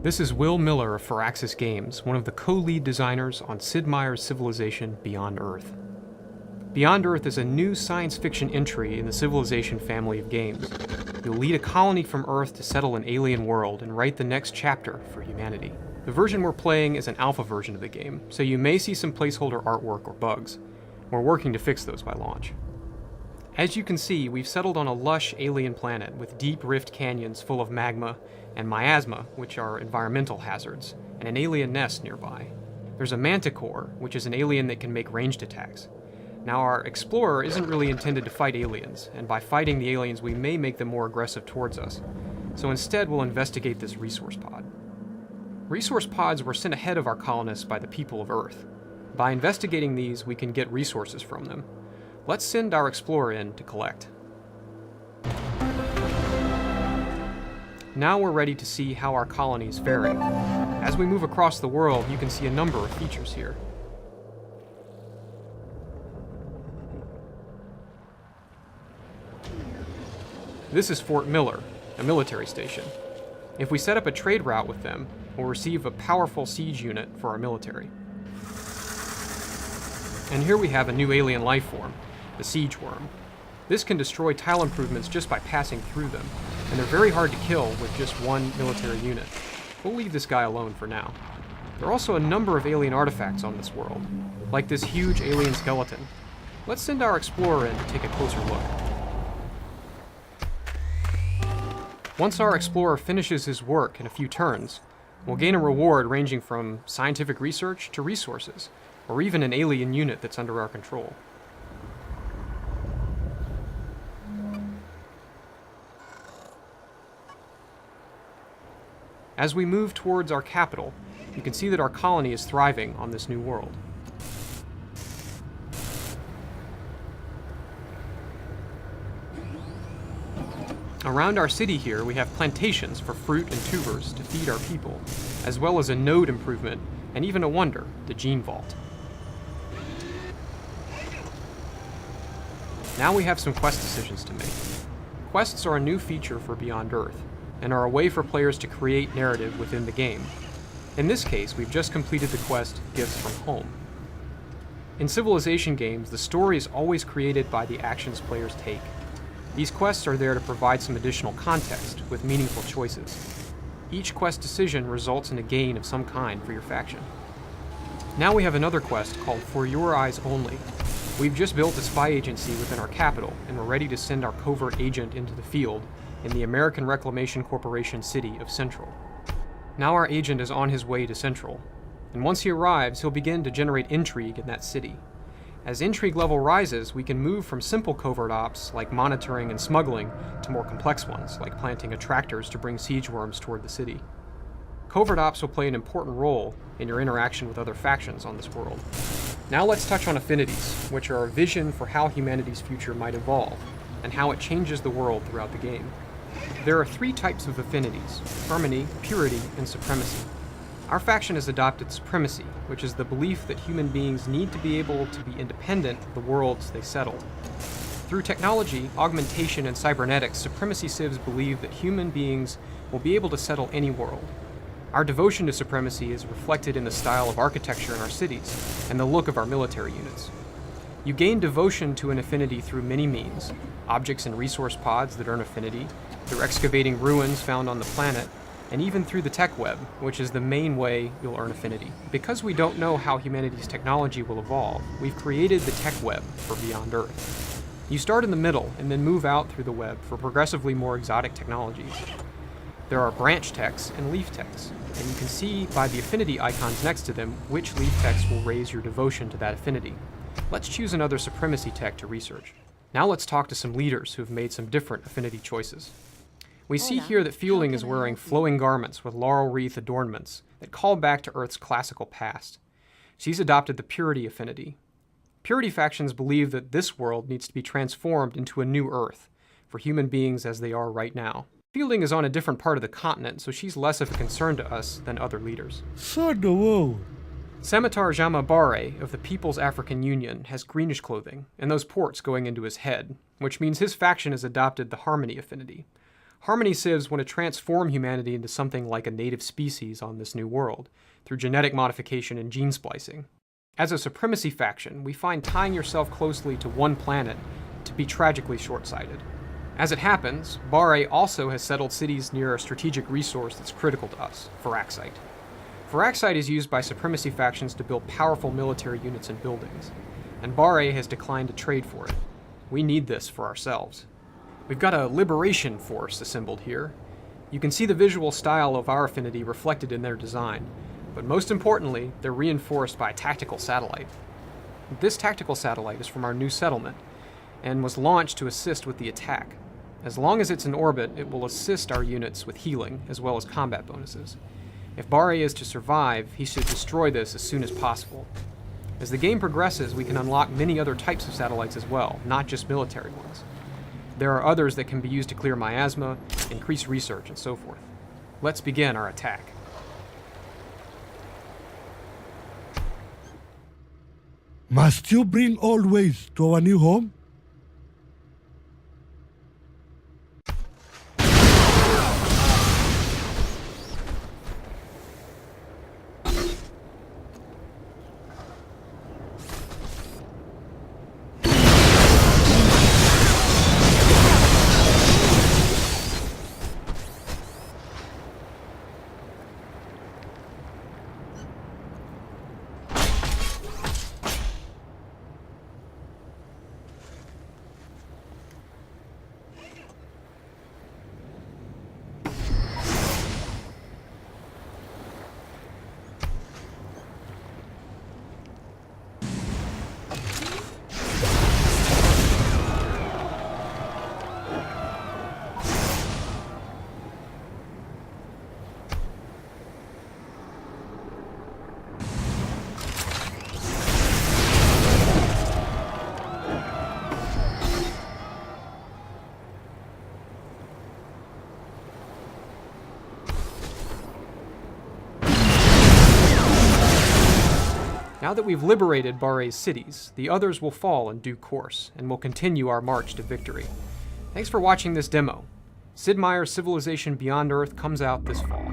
This is Will Miller of Firaxis Games, one of the co-lead designers on Sid Meier's Civilization Beyond Earth. Beyond Earth is a new science fiction entry in the Civilization family of games. You'll lead a colony from Earth to settle an alien world and write the next chapter for humanity. The version we're playing is an alpha version of the game, so you may see some placeholder artwork or bugs. We're working to fix those by launch. As you can see, we've settled on a lush alien planet with deep rift canyons full of magma and miasma, which are environmental hazards, and an alien nest nearby. There's a manticore, which is an alien that can make ranged attacks. Now, our explorer isn't really intended to fight aliens, and by fighting the aliens we may make them more aggressive towards us. So instead we'll investigate this resource pod. Resource pods were sent ahead of our colonists by the people of Earth. By investigating these, we can get resources from them. Let's send our explorer in to collect. Now we're ready to see how our colony is faring. As we move across the world, you can see a number of features here. This is Fort Miller, a military station. If we set up a trade route with them, we'll receive a powerful siege unit for our military. And here we have a new alien life form, the siege worm. This can destroy tile improvements just by passing through them, and they're very hard to kill with just one military unit. We'll leave this guy alone for now. There are also a number of alien artifacts on this world, like this huge alien skeleton. Let's send our explorer in to take a closer look. Once our explorer finishes his work in a few turns, we'll gain a reward ranging from scientific research to resources, or even an alien unit that's under our control. As we move towards our capital, you can see that our colony is thriving on this new world. Around our city here, we have plantations for fruit and tubers to feed our people, as well as a node improvement, and even a wonder, the gene vault. Now we have some quest decisions to make. Quests are a new feature for Beyond Earth, and are a way for players to create narrative within the game. In this case, we've just completed the quest, Gifts from Home. In Civilization games, the story is always created by the actions players take. These quests are there to provide some additional context, with meaningful choices. Each quest decision results in a gain of some kind for your faction. Now we have another quest called For Your Eyes Only. We've just built a spy agency within our capital, and we're ready to send our covert agent into the field in the American Reclamation Corporation city of Central. Now our agent is on his way to Central, and once he arrives, he'll begin to generate intrigue in that city. As intrigue level rises, we can move from simple covert ops, like monitoring and smuggling, to more complex ones, like planting attractors to bring siege worms toward the city. Covert ops will play an important role in your interaction with other factions on this world. Now let's touch on affinities, which are a vision for how humanity's future might evolve, and how it changes the world throughout the game. There are three types of affinities: harmony, purity, and supremacy. Our faction has adopted supremacy, which is the belief that human beings need to be able to be independent of the worlds they settle. Through technology, augmentation, and cybernetics, supremacy civs believe that human beings will be able to settle any world. Our devotion to supremacy is reflected in the style of architecture in our cities and the look of our military units. You gain devotion to an affinity through many means: objects and resource pods that earn affinity, through excavating ruins found on the planet, and even through the tech web, which is the main way you'll earn affinity. Because we don't know how humanity's technology will evolve, we've created the tech web for Beyond Earth. You start in the middle and then move out through the web for progressively more exotic technologies. There are branch techs and leaf techs, and you can see by the affinity icons next to them which leaf techs will raise your devotion to that affinity. Let's choose another supremacy tech to research. Now let's talk to some leaders who have made some different affinity choices. We see here that Fielding is wearing flowing garments with laurel wreath adornments that call back to Earth's classical past. She's adopted the purity affinity. Purity factions believe that this world needs to be transformed into a new Earth, for human beings as they are right now. Fielding is on a different part of the continent, so she's less of a concern to us than other leaders. Samatar Jamabare of the People's African Union has greenish clothing, and those ports going into his head, which means his faction has adopted the harmony affinity. Harmony Civs want to transform humanity into something like a native species on this new world, through genetic modification and gene splicing. As a supremacy faction, we find tying yourself closely to one planet to be tragically short-sighted. As it happens, Bare also has settled cities near a strategic resource that's critical to us, Firaxite. Firaxite is used by supremacy factions to build powerful military units and buildings, and Bare has declined to trade for it. We need this for ourselves. We've got a liberation force assembled here. You can see the visual style of our affinity reflected in their design, but most importantly, they're reinforced by a tactical satellite. This tactical satellite is from our new settlement, and was launched to assist with the attack. As long as it's in orbit, it will assist our units with healing, as well as combat bonuses. If Bare is to survive, he should destroy this as soon as possible. As the game progresses, we can unlock many other types of satellites as well, not just military ones. There are others that can be used to clear miasma, increase research, and so forth. Let's begin our attack. Must you bring old ways to our new home? Now that we've liberated Bare's cities, the others will fall in due course, and we'll continue our march to victory. Thanks for watching this demo. Sid Meier's Civilization Beyond Earth comes out this fall.